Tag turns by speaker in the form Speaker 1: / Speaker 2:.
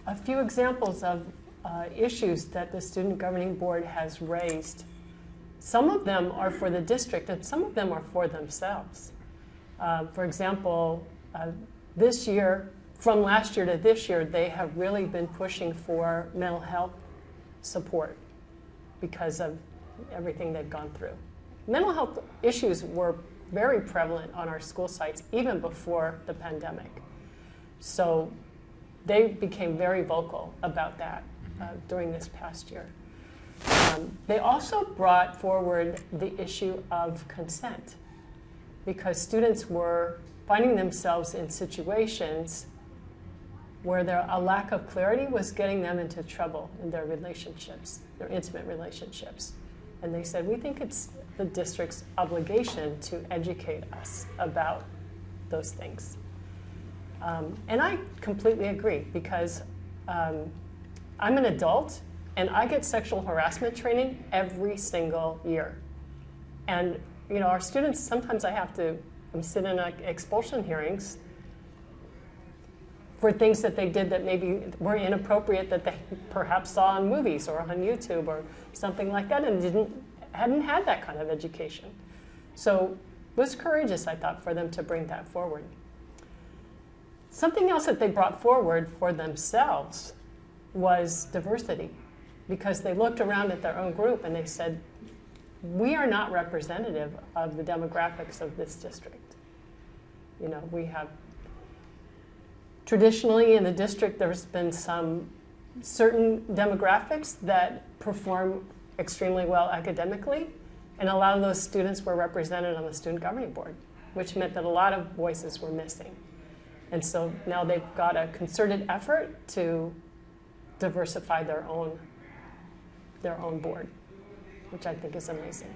Speaker 1: a few examples of issues that the Student Governing Board has raised. Some of them are for the district and some of them are for themselves. For example, this year, from last year to this year, they have really been pushing for mental health support because of everything they've gone through. Mental health issues were very prevalent on our school sites even before the pandemic. So they became very vocal about that during this past year. They also brought forward the issue of consent because students were finding themselves in situations where a lack of clarity was getting them into trouble in their relationships, their intimate relationships. And they said, we think it's the district's obligation to educate us about those things. And I completely agree because I'm an adult and I get sexual harassment training every single year. And you know, our students, sometimes I'm sitting in expulsion hearings for things that they did that maybe were inappropriate that they perhaps saw on movies or on YouTube or something like that and hadn't had that kind of education. So it was courageous, I thought, for them to bring that forward. Something else that they brought forward for themselves was diversity, because they looked around at their own group and they said, we are not representative of the demographics of this district. You know, we have traditionally in the district, there's been some certain demographics that perform extremely well academically, and a lot of those students were represented on the Student Governing Board, which meant that a lot of voices were missing. And so now they've got a concerted effort to diversify their own board, which I think is amazing.